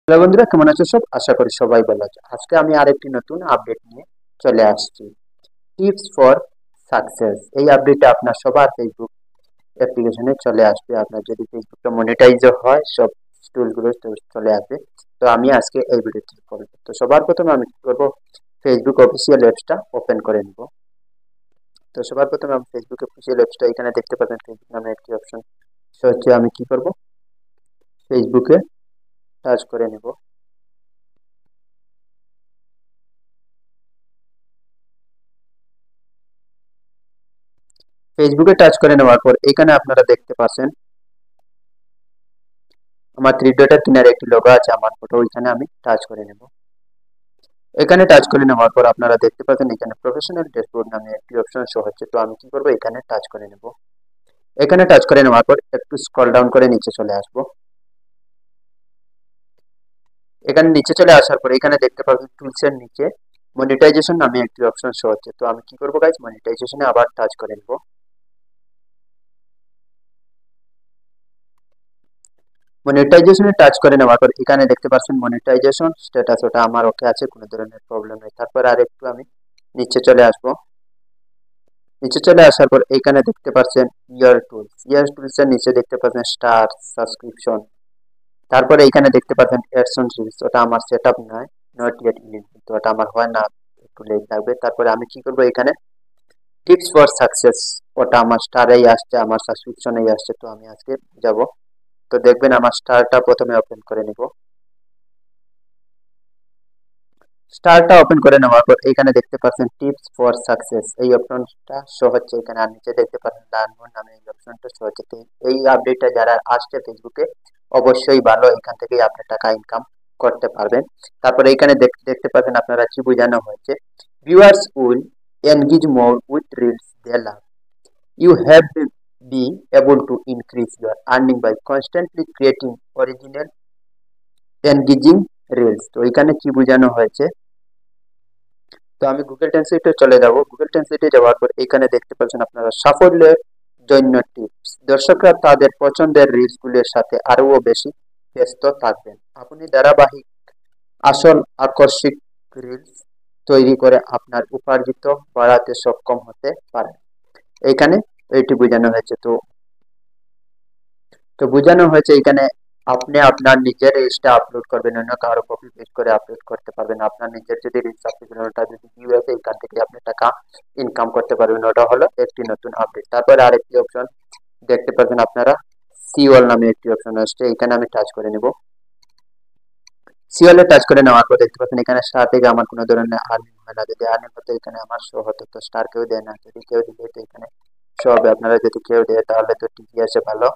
Hello বন্ধুরা, কেমন আছো সব? আশা করি সবাই ভালো আছে। আজকে আমি আরেকটি নতুন আপডেট নিয়ে চলে আসছি। Tips for success. এই আপডেটটা আপনার সবার ফেসবুক অ্যাপ্লিকেশনে চলে আসবে। আপনার যদি ফেসবুকটা মনিটাইজ হয়, সব টুলগুলো চলে আসবে। তো আমি আজকে এই ভিডিওটি করবো। তো সবার প্রথমে আমি কি করবো, ফেসবুক অফিসিয়াল অ্যাপসটা ওপেন করে নিব। তো সবার প্রথমে আমি ফেসবুক অফিসিয়াল অ্যাপসটা এখানে দেখতে পাবেন, ফেসবুক নামে একটি অপশন। সো হচ্ছে আমি কি করব, ফেসবুকে টাচ করে নেব। ফেসবুকে টাচ করে নেওয়ার পর এখানে আপনারা দেখতে পাচ্ছেন আমার থ্রি ডটের কিনারে একটি লোগো আছে, আমার ফটো, ওইখানে আমি টাচ করে নেব। এখানে টাচ করে নেওয়ার পর আপনারা দেখতে পাচ্ছেন এখানে প্রফেশনাল ড্যাশবোর্ড নামে একটি অপশন শো হচ্ছে। তো আমি কি করব, এখানে টাচ করে নেব। এখানে টাচ করে নেওয়ার পর একটু স্ক্রল ডাউন করে নিচে চলে আসব। এখানে নিচে চলে আসার পর এখানে দেখতে পাবেন টুলস এর নিচে মনিটাইজেশন নামে একটি অপশন শো হচ্ছে। তো আমি কি করব গাইস, মনিটাইজেশনে আবার টাচ করে নেব। মনিটাইজেশনে টাচ করে নেওয়ার পর এখানে দেখতে পাচ্ছেন মনিটাইজেশন স্ট্যাটাস, ওটা আমার ওকে আছে, কোনো ধরনের প্রবলেম নেই। তারপর আর একটু আমি নিচে চলে আসব। নিচে চলে আসার পর এখানে দেখতে পাচ্ছেন ইয়ার টুলস এর নিচে দেখতে পাচ্ছেন স্টার সাবস্ক্রিপশন। তারপরে এখানে দেখতে পাচ্ছেন অ্যাডস অন রিলস, ওটা আমার সেট আপ নয়, নট ইয়েট ইনেবল, তো ওটা আমার হয় না, একটু লেট লাগবে। তারপরে আমি কি করব, এখানে টিপস ফর সাকসেস, ওটা আমার স্টারেই আসছে, আমার সাবস্ক্রিপশনেই আসছে। তো আমি আজকে যাব। তো দেখবেন আমার স্টারটা প্রথমে ওপেন করে নিব। স্টারটা ওপেন করে নেওয়ার পর এখানে দেখতে পাচ্ছেন টিপস ফর সাকসেস, এই অপশনটা শো হচ্ছে এখানে। আর নিচে দেখতে পাচ্ছেন লার্ন মোর নামে এই অপশনটা শো হচ্ছে। তো এই আপডেটটা যারা আসছে ফেসবুকে, অবশ্যই ভালো, এখান থেকেই আপনি টাকা ইনকাম করতে পারবেন। তারপরে এখানে দেখতে পাচ্ছেন আপনারা কি বোঝানো হয়েছে, viewers will engage more with reels they love, you have be able to increase your earning by constantly creating original engaging reels। তো এখানে কি বোঝানো হয়েছে, তো আমি গুগল ট্রান্সলেটে চলে যাব। গুগল ট্রান্সলেটে যাওয়ার পর এখানে দেখতে পাচ্ছেন আপনারা সাফল্যের জন্য টিপস, দর্শকরা তাদের পছন্দের রিলসগুলোর সাথে আরও বেশি ব্যস্ত থাকবেন। আপনি ধারাবাহিক আসল আকর্ষক রিলস তৈরি করে আপনার উপার্জিত বাড়াতে সক্ষম হতে পারেন। এখানে এটি বোঝানো হয়েছে। তো তো বোঝানো হয়েছে এখানে আপনি আপনার নিজের রিলসটা আপলোড করবেন, অন্য কারো কপি পেস্ট করে আপলোড করতে পারবেন। আপনার নিজের যদি রিলস আপনি ওটা যদি ভিউ আসে, এখান থেকে আপনি টাকা ইনকাম করতে পারবেন। ওটা হলো একটি নতুন আপডেট। তারপরে আরেকটি অপশন দেখতে পাবেন আপনারা, সিওল নামে একটি অপশন আসছে, এখানে আমি টাচ করে নেব। সিওলে টাচ করে নেওয়ার পর দেখতে পাচ্ছেন এখানে স্টার থেকে আমার কোনো ধরনের আর্নিং হয় না। যদি আর্নিং হতো এখানে আমার শো হতো। তো স্টার কেউ দেয় না, যদি কেউ দিলে তো এখানে শো হবে। আপনারা যদি কেউ দেয় তাহলে তো ঠিকই আছে, ভালো।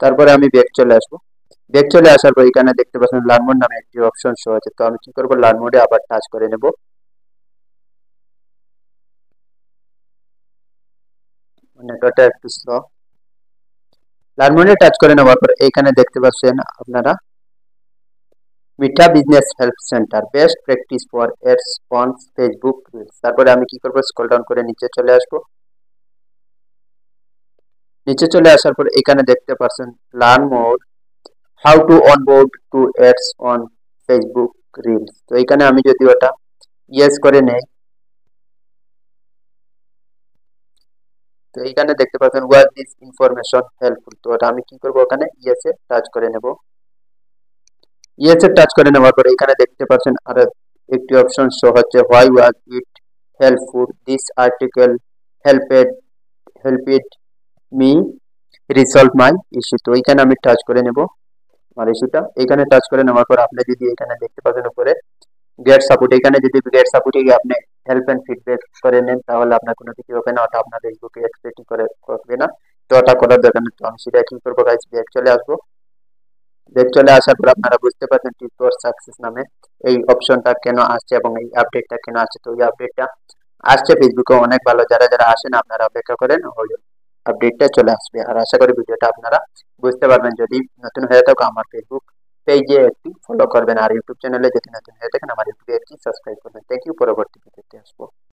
তারপরে আমি ব্যাক চলে আসবো। ব্যাক চলে আসার পর এখানে দেখতে পাচ্ছেন লার্ন মোড নামে একটি অপশন শো আছে। তো আমি কি করবো, লার্ন মোডে আবার টাচ করে নেব। নেটওয়ার্কটা একটু স্লো। লার্ন মোডে টাচ করে নেওয়ার পর এখানে দেখতে পাচ্ছেন আপনারা Meta business help centre, best practice for ads on Facebook reels. তারপরে আমি কি করবো, স্ক্রল ডাউন করে নিচে চলে আসবো। নিচে চলে আসার পর এখানে দেখতে পাচ্ছেন learn more how to onboard to ads on Facebook reels. তো এখানে আমি যদি ওটা ইয়েস করে নেই, তো এইখানে দেখতে পাচ্ছেন ওয়াজ দিস ইনফরমেশন হেল্পফুল। তো ওটা আমি কি করবো, ওখানে ইয়েসে টাচ করে নেব। ইয়েসে টাচ করে নেওয়ার পরে এখানে দেখতে পাচ্ছেন আর একটি অপশন শো হচ্ছে, why was it helpful, this article হেল্পেড হেল্পেড me resolve my issue. তো এইখানে আমি টাচ করে নেব আমার ইস্যুটা। এখানে টাচ করে নেওয়ার পর আপনি যদি এখানে দেখতে পাচ্ছেন উপরে গেট সাপোর্ট, এখানে যদি গেট সাপোর্টে গিয়ে আপনি হেল্প এন্ড ফিডব্যাক করে নেন, তাহলে আপনার কোনো কিছু হবে না, ওটা আপনার ফেসবুকে এক্সপেক্ট করে করবে না। তো ওটা করার দরকার নেই। তো আমি সেটা কি করবো গাইস, ব্যাক চলে আসবো। ব্যাক চলে আসার পর আপনারা বুঝতে পারছেন টিপ ফর সাকসেস নামে এই অপশনটা কেন আসছে এবং এই আপডেটটা কেন আসছে। তো এই আপডেটটা আসছে ফেসবুকে অনেক ভালো, যারা যারা আসেন আপনারা অপেক্ষা করেন, ওই আপডেটটা চলে আসবে। আর আশা করি ভিডিওটা আপনারা বুঝতে পারবেন। যদি নতুন হয়ে থাকো আমার ফেসবুক পেজে একটি ফলো করবেন, আর ইউটিউব চ্যানেলে যদি নতুন হয়ে থাকেন আমার ইউটিউবে একটি সাবস্ক্রাইব করবেন। থ্যাংক ইউ, পরবর্তী ভিডিওতে আসবো।